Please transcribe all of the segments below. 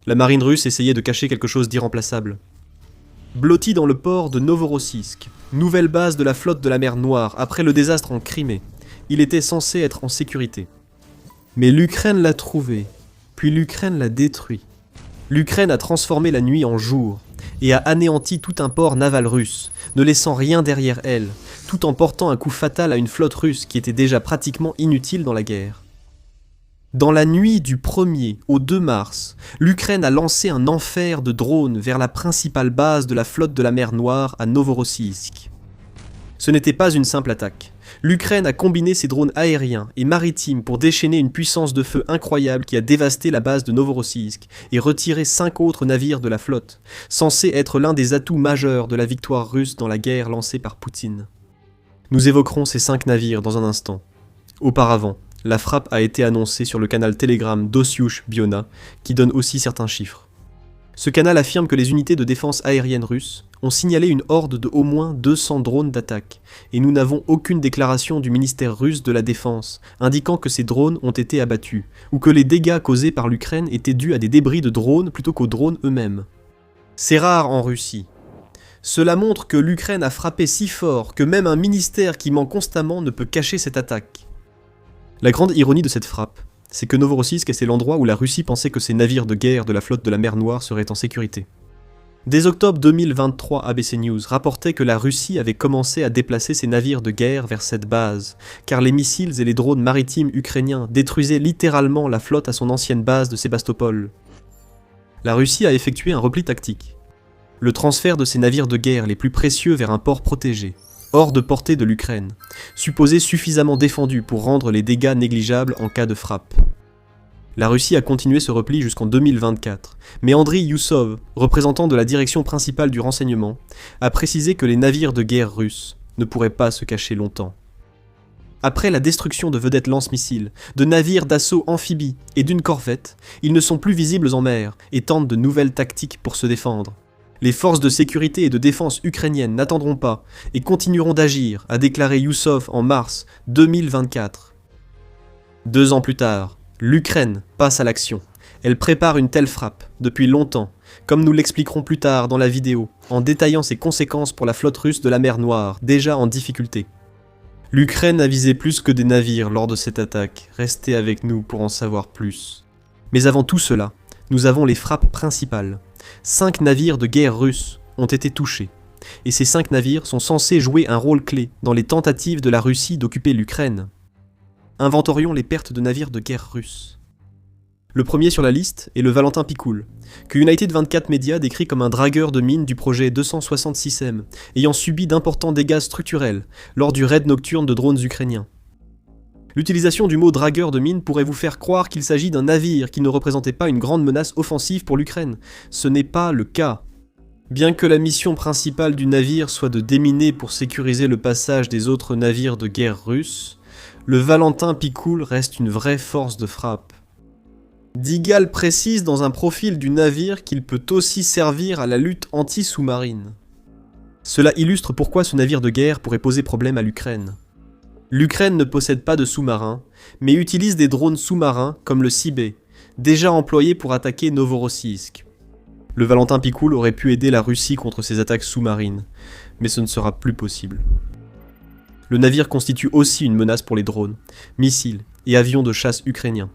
La marine russe essayait de cacher quelque chose d'irremplaçable. Blotti dans le port de Novorossiysk, nouvelle base de la flotte de la mer Noire après le désastre en Crimée, il était censé être en sécurité. Mais l'Ukraine l'a trouvé, puis l'Ukraine l'a détruit. L'Ukraine a transformé la nuit en jour et a anéanti tout un port naval russe, ne laissant rien derrière elle, tout en portant un coup fatal à une flotte russe qui était déjà pratiquement inutile dans la guerre. Dans la nuit du 1er au 2 mars, l'Ukraine a lancé un enfer de drones vers la principale base de la flotte de la mer Noire à Novorossiysk. Ce n'était pas une simple attaque. L'Ukraine a combiné ses drones aériens et maritimes pour déchaîner une puissance de feu incroyable qui a dévasté la base de Novorossiysk et retiré 5 autres navires de la flotte, censés être l'un des atouts majeurs de la victoire russe dans la guerre lancée par Poutine. Nous évoquerons ces 5 navires dans un instant. Auparavant, la frappe a été annoncée sur le canal Telegram d'Ossiush Biona, qui donne aussi certains chiffres. Ce canal affirme que les unités de défense aérienne russes ont signalé une horde de au moins 200 drones d'attaque, et nous n'avons aucune déclaration du ministère russe de la Défense indiquant que ces drones ont été abattus, ou que les dégâts causés par l'Ukraine étaient dus à des débris de drones plutôt qu'aux drones eux-mêmes. C'est rare en Russie. Cela montre que l'Ukraine a frappé si fort que même un ministère qui ment constamment ne peut cacher cette attaque. La grande ironie de cette frappe, c'est que Novorossiysk est l'endroit où la Russie pensait que ses navires de guerre de la flotte de la mer Noire seraient en sécurité. Dès octobre 2023, ABC News rapportait que la Russie avait commencé à déplacer ses navires de guerre vers cette base, car les missiles et les drones maritimes ukrainiens détruisaient littéralement la flotte à son ancienne base de Sébastopol. La Russie a effectué un repli tactique. Le transfert de ses navires de guerre les plus précieux vers un port protégé, hors de portée de l'Ukraine, supposé suffisamment défendu pour rendre les dégâts négligeables en cas de frappe. La Russie a continué ce repli jusqu'en 2024, mais Andriy Youssov, représentant de la direction principale du renseignement, a précisé que les navires de guerre russes ne pourraient pas se cacher longtemps. Après la destruction de vedettes lance-missiles, de navires d'assaut amphibies et d'une corvette, ils ne sont plus visibles en mer et tentent de nouvelles tactiques pour se défendre. Les forces de sécurité et de défense ukrainiennes n'attendront pas et continueront d'agir, a déclaré Youssov en mars 2024. 2 ans plus tard, l'Ukraine passe à l'action. Elle prépare une telle frappe, depuis longtemps, comme nous l'expliquerons plus tard dans la vidéo, en détaillant ses conséquences pour la flotte russe de la mer Noire, déjà en difficulté. L'Ukraine a visé plus que des navires lors de cette attaque, restez avec nous pour en savoir plus. Mais avant tout cela, nous avons les frappes principales. 5 navires de guerre russes ont été touchés, et ces 5 navires sont censés jouer un rôle clé dans les tentatives de la Russie d'occuper l'Ukraine. Inventorions les pertes de navires de guerre russes. Le premier sur la liste est le Valentin Pikul, que United 24 Media décrit comme un dragueur de mine du projet 266M, ayant subi d'importants dégâts structurels lors du raid nocturne de drones ukrainiens. L'utilisation du mot dragueur de mine pourrait vous faire croire qu'il s'agit d'un navire qui ne représentait pas une grande menace offensive pour l'Ukraine. Ce n'est pas le cas. Bien que la mission principale du navire soit de déminer pour sécuriser le passage des autres navires de guerre russes, le Valentin Pikul reste une vraie force de frappe. Digal précise dans un profil du navire qu'il peut aussi servir à la lutte anti-sous-marine. Cela illustre pourquoi ce navire de guerre pourrait poser problème à l'Ukraine. L'Ukraine ne possède pas de sous-marins, mais utilise des drones sous-marins comme le Sibé, déjà employé pour attaquer Novorossiysk. Le Valentin Pikul aurait pu aider la Russie contre ces attaques sous-marines, mais ce ne sera plus possible. Le navire constitue aussi une menace pour les drones, missiles et avions de chasse ukrainiens.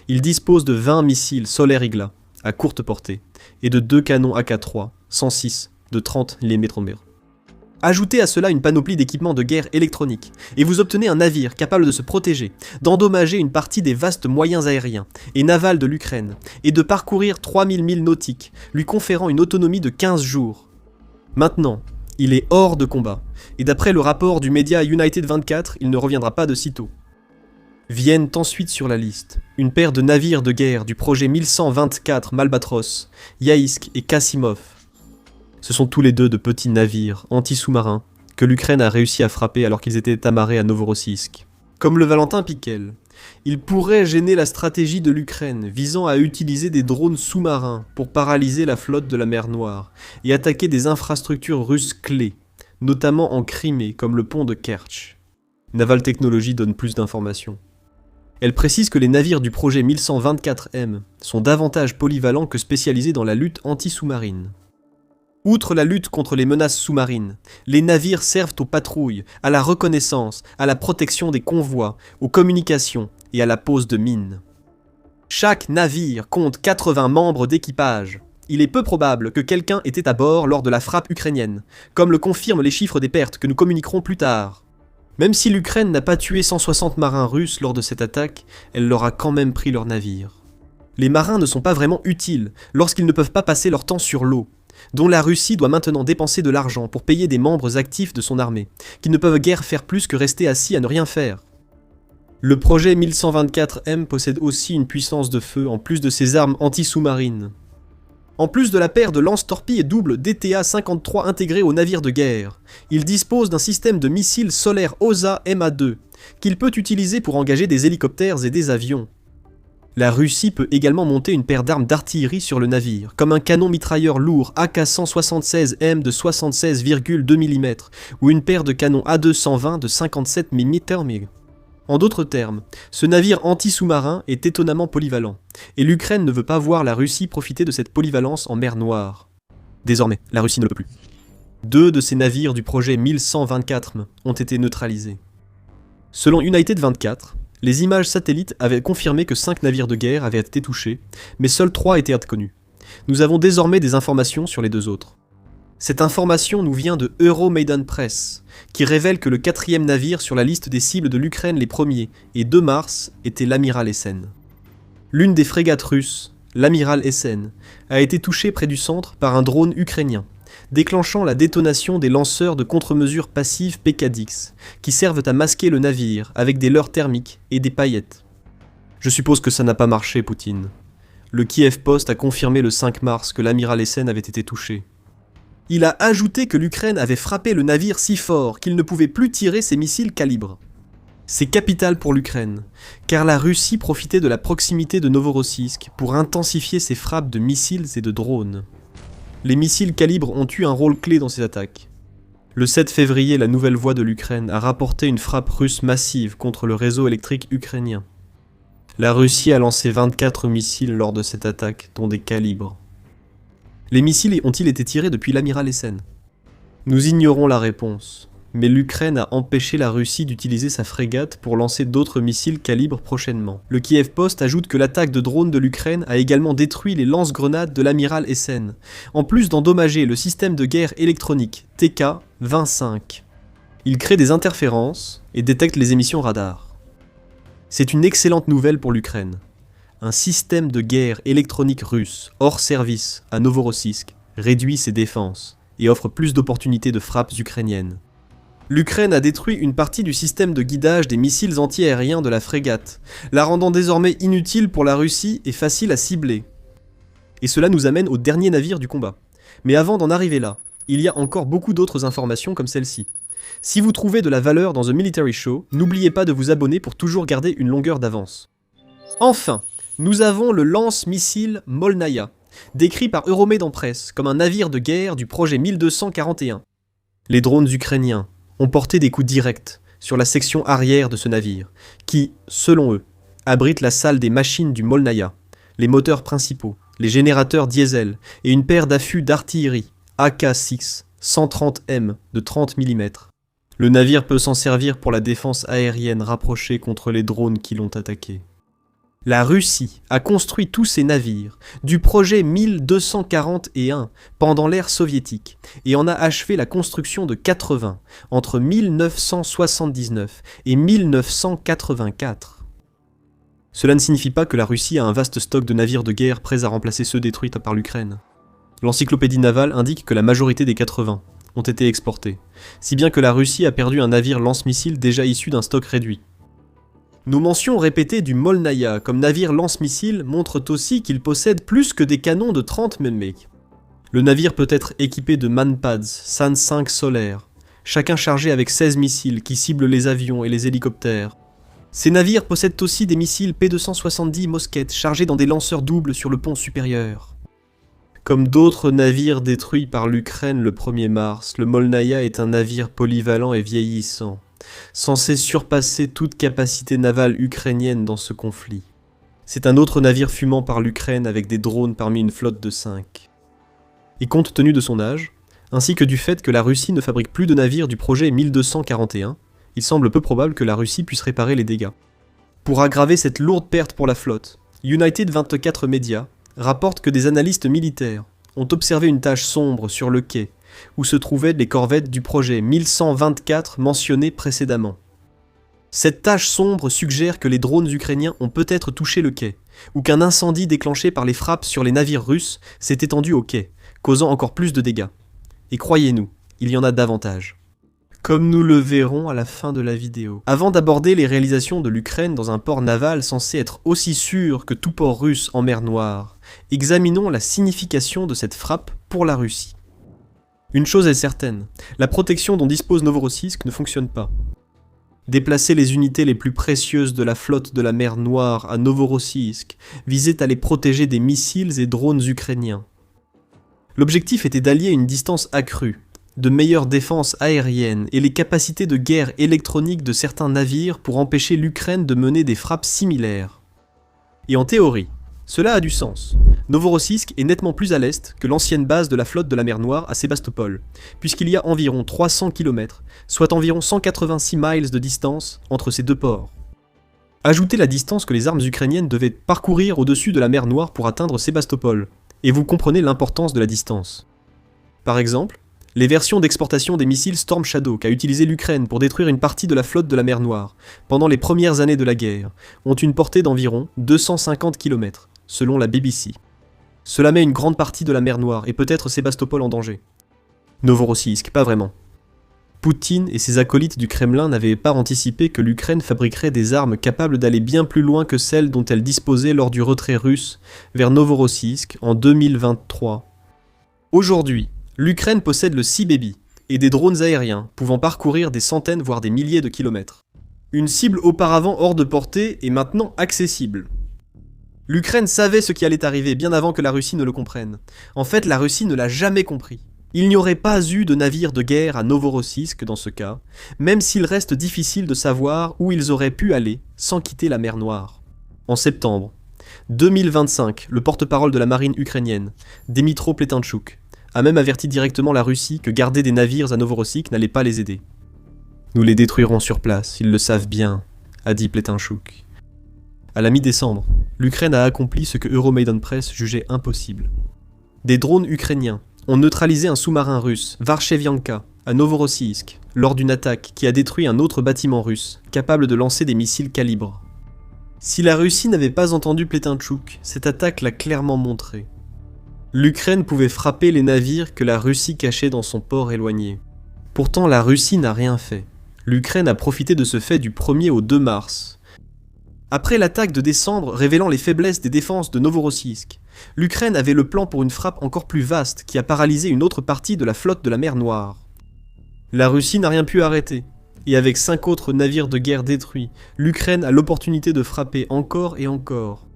Il dispose de 20 missiles Soler Igla, à courte portée, et de 2 canons AK-3, 106, de 30 mm. Ajoutez à cela une panoplie d'équipements de guerre électroniques, et vous obtenez un navire capable de se protéger, d'endommager une partie des vastes moyens aériens et navals de l'Ukraine, et de parcourir 3000 milles nautiques, lui conférant une autonomie de 15 jours. Maintenant, il est hors de combat, et d'après le rapport du média United 24, il ne reviendra pas de sitôt. Viennent ensuite sur la liste une paire de navires de guerre du projet 1124 Malbatros, Yaïsk et Kassimov. Ce sont tous les deux de petits navires anti-sous-marins que l'Ukraine a réussi à frapper alors qu'ils étaient amarrés à Novorossiysk. Comme le Valentin Pikul, ils pourraient gêner la stratégie de l'Ukraine visant à utiliser des drones sous-marins pour paralyser la flotte de la mer Noire et attaquer des infrastructures russes clés, notamment en Crimée comme le pont de Kertch. Naval Technology donne plus d'informations. Elle précise que les navires du projet 1124M sont davantage polyvalents que spécialisés dans la lutte anti-sous-marine. Outre la lutte contre les menaces sous-marines, les navires servent aux patrouilles, à la reconnaissance, à la protection des convois, aux communications et à la pose de mines. Chaque navire compte 80 membres d'équipage. Il est peu probable que quelqu'un était à bord lors de la frappe ukrainienne, comme le confirment les chiffres des pertes que nous communiquerons plus tard. Même si l'Ukraine n'a pas tué 160 marins russes lors de cette attaque, elle leur a quand même pris leurs navires. Les marins ne sont pas vraiment utiles lorsqu'ils ne peuvent pas passer leur temps sur l'eau, dont la Russie doit maintenant dépenser de l'argent pour payer des membres actifs de son armée, qui ne peuvent guère faire plus que rester assis à ne rien faire. Le projet 1124M possède aussi une puissance de feu en plus de ses armes anti-sous-marines. En plus de la paire de lance-torpilles double DTA-53 intégrée au navire de guerre, il dispose d'un système de missiles solaires OSA MA2, qu'il peut utiliser pour engager des hélicoptères et des avions. La Russie peut également monter une paire d'armes d'artillerie sur le navire, comme un canon mitrailleur lourd AK-176M de 76,2 mm ou une paire de canons A220 de 57 mm. En d'autres termes, ce navire anti-sous-marin est étonnamment polyvalent, et l'Ukraine ne veut pas voir la Russie profiter de cette polyvalence en mer Noire. Désormais, la Russie ne le peut plus. 2 de ces navires du projet 1124 ont été neutralisés. Selon United 24, les images satellites avaient confirmé que 5 navires de guerre avaient été touchés, mais seuls 3 étaient inconnus. Nous avons désormais des informations sur les 2 autres. Cette information nous vient de Euromaidan Press, qui révèle que le 4e navire sur la liste des cibles de l'Ukraine les premiers et 2 mars était l'amiral Essen. L'une des frégates russes, l'amiral Essen, a été touchée près du centre par un drone ukrainien, déclenchant la détonation des lanceurs de contre-mesures passives PKDX, qui servent à masquer le navire avec des leurres thermiques et des paillettes. Je suppose que ça n'a pas marché, Poutine. Le Kiev Post a confirmé le 5 mars que l'amiral Essen avait été touché. Il a ajouté que l'Ukraine avait frappé le navire si fort qu'il ne pouvait plus tirer ses missiles calibre. C'est capital pour l'Ukraine, car la Russie profitait de la proximité de Novorossiysk pour intensifier ses frappes de missiles et de drones. Les missiles calibre ont eu un rôle clé dans ces attaques. Le 7 février, la Nouvelle Voix de l'Ukraine a rapporté une frappe russe massive contre le réseau électrique ukrainien. La Russie a lancé 24 missiles lors de cette attaque, dont des calibres. Les missiles ont-ils été tirés depuis l'amiral Essen? Nous ignorons la réponse, mais l'Ukraine a empêché la Russie d'utiliser sa frégate pour lancer d'autres missiles calibre prochainement. Le Kiev Post ajoute que l'attaque de drones de l'Ukraine a également détruit les lance-grenades de l'amiral Essen, en plus d'endommager le système de guerre électronique TK-25. Il crée des interférences et détecte les émissions radar. C'est une excellente nouvelle pour l'Ukraine. Un système de guerre électronique russe hors service à Novorossiysk réduit ses défenses et offre plus d'opportunités de frappes ukrainiennes. L'Ukraine a détruit une partie du système de guidage des missiles anti-aériens de la frégate, la rendant désormais inutile pour la Russie et facile à cibler. Et cela nous amène au dernier navire du combat. Mais avant d'en arriver là, il y a encore beaucoup d'autres informations comme celle-ci. Si vous trouvez de la valeur dans The Military Show, n'oubliez pas de vous abonner pour toujours garder une longueur d'avance. Enfin, nous avons le lance-missile Molnaya, décrit par Euromaidan Press comme un navire de guerre du projet 1241. Les drones ukrainiens ont porté des coups directs sur la section arrière de ce navire, qui, selon eux, abrite la salle des machines du Molnaya, les moteurs principaux, les générateurs diesel et une paire d'affûts d'artillerie AK-6 130M de 30 mm. Le navire peut s'en servir pour la défense aérienne rapprochée contre les drones qui l'ont attaqué. La Russie a construit tous ses navires du projet 1241 pendant l'ère soviétique et en a achevé la construction de 80 entre 1979 et 1984. Cela ne signifie pas que la Russie a un vaste stock de navires de guerre prêts à remplacer ceux détruits par l'Ukraine. L'encyclopédie navale indique que la majorité des 80 ont été exportés, si bien que la Russie a perdu un navire lance-missile déjà issu d'un stock réduit. Nos mentions répétées du Molnaya comme navire lance-missile montrent aussi qu'il possède plus que des canons de 30 mm. Le navire peut être équipé de manpads SAN 5 solaires, chacun chargé avec 16 missiles qui ciblent les avions et les hélicoptères. Ces navires possèdent aussi des missiles P270 Mosquet chargés dans des lanceurs doubles sur le pont supérieur. Comme d'autres navires détruits par l'Ukraine le 1er mars, le Molnaya est un navire polyvalent et vieillissant, censé surpasser toute capacité navale ukrainienne dans ce conflit. C'est un autre navire fumant par l'Ukraine avec des drones parmi une flotte de 5. Et compte tenu de son âge, ainsi que du fait que la Russie ne fabrique plus de navires du projet 1241, il semble peu probable que la Russie puisse réparer les dégâts. Pour aggraver cette lourde perte pour la flotte, United 24 Media rapporte que des analystes militaires ont observé une tache sombre sur le quai où se trouvaient les corvettes du projet 1124 mentionné précédemment. Cette tache sombre suggère que les drones ukrainiens ont peut-être touché le quai, ou qu'un incendie déclenché par les frappes sur les navires russes s'est étendu au quai, causant encore plus de dégâts. Et croyez-nous, il y en a davantage. Comme nous le verrons à la fin de la vidéo. Avant d'aborder les réalisations de l'Ukraine dans un port naval censé être aussi sûr que tout port russe en mer Noire, examinons la signification de cette frappe pour la Russie. Une chose est certaine, la protection dont dispose Novorossiysk ne fonctionne pas. Déplacer les unités les plus précieuses de la flotte de la mer Noire à Novorossiysk visait à les protéger des missiles et drones ukrainiens. L'objectif était d'allier une distance accrue, de meilleures défenses aériennes et les capacités de guerre électronique de certains navires pour empêcher l'Ukraine de mener des frappes similaires. Et en théorie, cela a du sens. Novorossiysk est nettement plus à l'est que l'ancienne base de la flotte de la mer Noire à Sébastopol, puisqu'il y a environ 300 km, soit environ 186 miles de distance entre ces deux ports. Ajoutez la distance que les armes ukrainiennes devaient parcourir au-dessus de la mer Noire pour atteindre Sébastopol, et vous comprenez l'importance de la distance. Par exemple, les versions d'exportation des missiles Storm Shadow qu'a utilisé l'Ukraine pour détruire une partie de la flotte de la mer Noire pendant les premières années de la guerre ont une portée d'environ 250 km, selon la BBC. Cela met une grande partie de la mer Noire et peut-être Sébastopol en danger. Novorossiysk, pas vraiment. Poutine et ses acolytes du Kremlin n'avaient pas anticipé que l'Ukraine fabriquerait des armes capables d'aller bien plus loin que celles dont elle disposait lors du retrait russe vers Novorossiysk en 2023. Aujourd'hui, l'Ukraine possède le Sea Baby et des drones aériens pouvant parcourir des centaines voire des milliers de kilomètres. Une cible auparavant hors de portée est maintenant accessible. L'Ukraine savait ce qui allait arriver bien avant que la Russie ne le comprenne. En fait, la Russie ne l'a jamais compris. Il n'y aurait pas eu de navire de guerre à Novorossiysk dans ce cas, même s'il reste difficile de savoir où ils auraient pu aller sans quitter la mer Noire. En septembre 2025, le porte-parole de la marine ukrainienne, Dmytro Pletanchuk, a même averti directement la Russie que garder des navires à Novorossiysk n'allait pas les aider. « Nous les détruirons sur place, ils le savent bien », a dit Pletanchuk. À la mi-décembre, l'Ukraine a accompli ce que Euromaidan Press jugeait impossible. Des drones ukrainiens ont neutralisé un sous-marin russe, Varshevianka, à Novorossiysk, lors d'une attaque qui a détruit un autre bâtiment russe, capable de lancer des missiles calibre. Si la Russie n'avait pas entendu Pletanchuk, cette attaque l'a clairement montré. L'Ukraine pouvait frapper les navires que la Russie cachait dans son port éloigné. Pourtant, la Russie n'a rien fait. L'Ukraine a profité de ce fait du 1er au 2 mars. Après l'attaque de décembre révélant les faiblesses des défenses de Novorossiysk, l'Ukraine avait le plan pour une frappe encore plus vaste qui a paralysé une autre partie de la flotte de la mer Noire. La Russie n'a rien pu arrêter, et avec 5 autres navires de guerre détruits, l'Ukraine a l'opportunité de frapper encore et encore.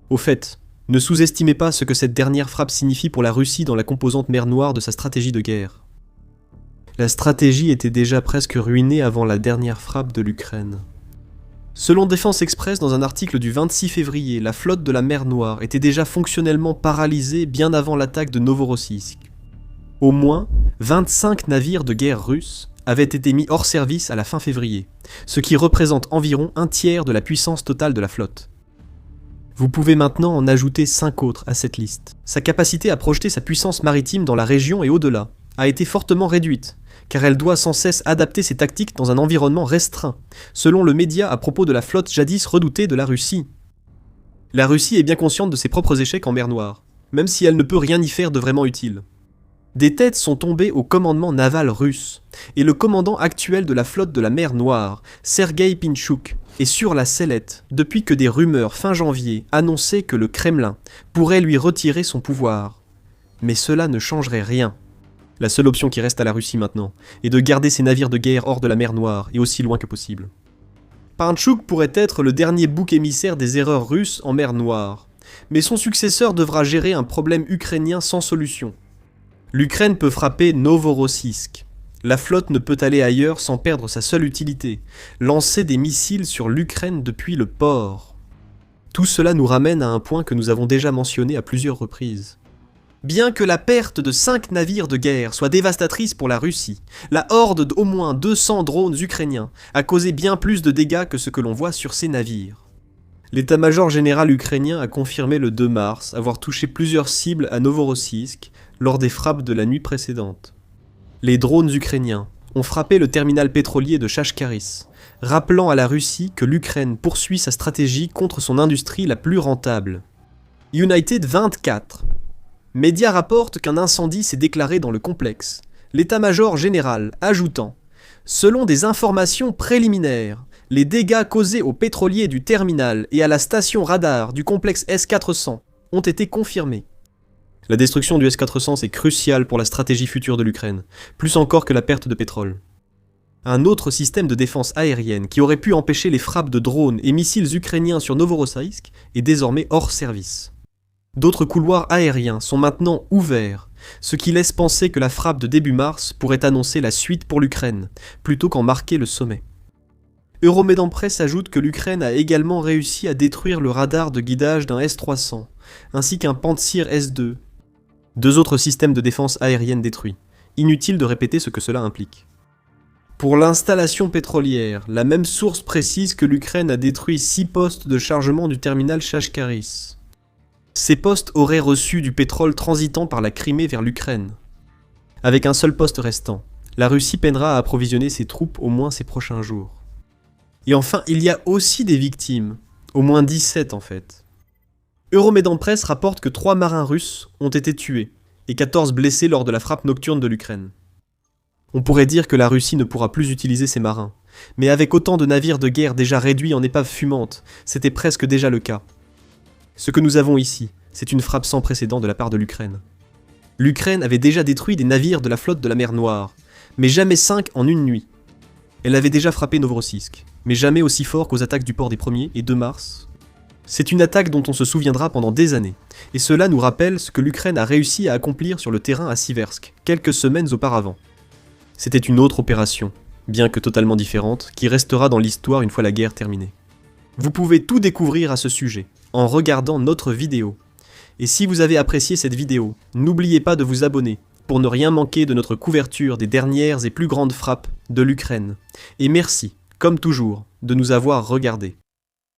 Au fait, ne sous-estimez pas ce que cette dernière frappe signifie pour la Russie dans la composante mer Noire de sa stratégie de guerre. La stratégie était déjà presque ruinée avant la dernière frappe de l'Ukraine. Selon Défense Express, dans un article du 26 février, la flotte de la mer Noire était déjà fonctionnellement paralysée bien avant l'attaque de Novorossiysk. Au moins 25 navires de guerre russes avaient été mis hors service à la fin février, ce qui représente environ un tiers de la puissance totale de la flotte. Vous pouvez maintenant en ajouter 5 autres à cette liste. Sa capacité à projeter sa puissance maritime dans la région et au-delà a été fortement réduite, car elle doit sans cesse adapter ses tactiques dans un environnement restreint, selon le média à propos de la flotte jadis redoutée de la Russie. La Russie est bien consciente de ses propres échecs en mer Noire, même si elle ne peut rien y faire de vraiment utile. Des têtes sont tombées au commandement naval russe, et le commandant actuel de la flotte de la mer Noire, Sergei Pinchuk, est sur la sellette depuis que des rumeurs fin janvier annonçaient que le Kremlin pourrait lui retirer son pouvoir. Mais cela ne changerait rien. La seule option qui reste à la Russie maintenant est de garder ses navires de guerre hors de la mer Noire et aussi loin que possible. Pinchuk pourrait être le dernier bouc émissaire des erreurs russes en mer Noire, mais son successeur devra gérer un problème ukrainien sans solution. L'Ukraine peut frapper Novorossiysk, La flotte ne peut aller ailleurs sans perdre sa seule utilité, lancer des missiles sur l'Ukraine depuis le port. Tout cela nous ramène à un point que nous avons déjà mentionné à plusieurs reprises. Bien que la perte de 5 navires de guerre soit dévastatrice pour la Russie, la horde d'au moins 200 drones ukrainiens a causé bien plus de dégâts que ce que l'on voit sur ces navires. L'état-major général ukrainien a confirmé le 2 mars avoir touché plusieurs cibles à Novorossiysk lors des frappes de la nuit précédente. Les drones ukrainiens ont frappé le terminal pétrolier de Chashkaris, rappelant à la Russie que l'Ukraine poursuit sa stratégie contre son industrie la plus rentable. United 24. Média rapporte qu'un incendie s'est déclaré dans le complexe, l'état-major général ajoutant « Selon des informations préliminaires, les dégâts causés aux pétroliers du terminal et à la station radar du complexe S-400 ont été confirmés. » La destruction du S-400 est cruciale pour la stratégie future de l'Ukraine, plus encore que la perte de pétrole. Un autre système de défense aérienne qui aurait pu empêcher les frappes de drones et missiles ukrainiens sur Novorossiysk est désormais hors service. D'autres couloirs aériens sont maintenant ouverts, ce qui laisse penser que la frappe de début mars pourrait annoncer la suite pour l'Ukraine, plutôt qu'en marquer le sommet. Euromed Press ajoute que l'Ukraine a également réussi à détruire le radar de guidage d'un S-300, ainsi qu'un Pantsir S-2, deux autres systèmes de défense aérienne détruits. Inutile de répéter ce que cela implique. Pour l'installation pétrolière, la même source précise que l'Ukraine a détruit 6 postes de chargement du terminal Chashkaris. Ces postes auraient reçu du pétrole transitant par la Crimée vers l'Ukraine. Avec un seul poste restant, la Russie peinera à approvisionner ses troupes au moins ces prochains jours. Et enfin, il y a aussi des victimes, au moins 17 en fait. Euromed Press rapporte que 3 marins russes ont été tués et 14 blessés lors de la frappe nocturne de l'Ukraine. On pourrait dire que la Russie ne pourra plus utiliser ses marins, mais avec autant de navires de guerre déjà réduits en épaves fumantes, c'était presque déjà le cas. Ce que nous avons ici, c'est une frappe sans précédent de la part de l'Ukraine. L'Ukraine avait déjà détruit des navires de la flotte de la mer Noire, mais jamais 5 en une nuit. Elle avait déjà frappé Novorossiysk, mais jamais aussi fort qu'aux attaques du port des 1er et 2 mars. C'est une attaque dont on se souviendra pendant des années, et cela nous rappelle ce que l'Ukraine a réussi à accomplir sur le terrain à Siversk, quelques semaines auparavant. C'était une autre opération, bien que totalement différente, qui restera dans l'histoire une fois la guerre terminée. Vous pouvez tout découvrir à ce sujet, en regardant notre vidéo. Et si vous avez apprécié cette vidéo, n'oubliez pas de vous abonner pour ne rien manquer de notre couverture des dernières et plus grandes frappes de l'Ukraine. Et merci, comme toujours, de nous avoir regardés.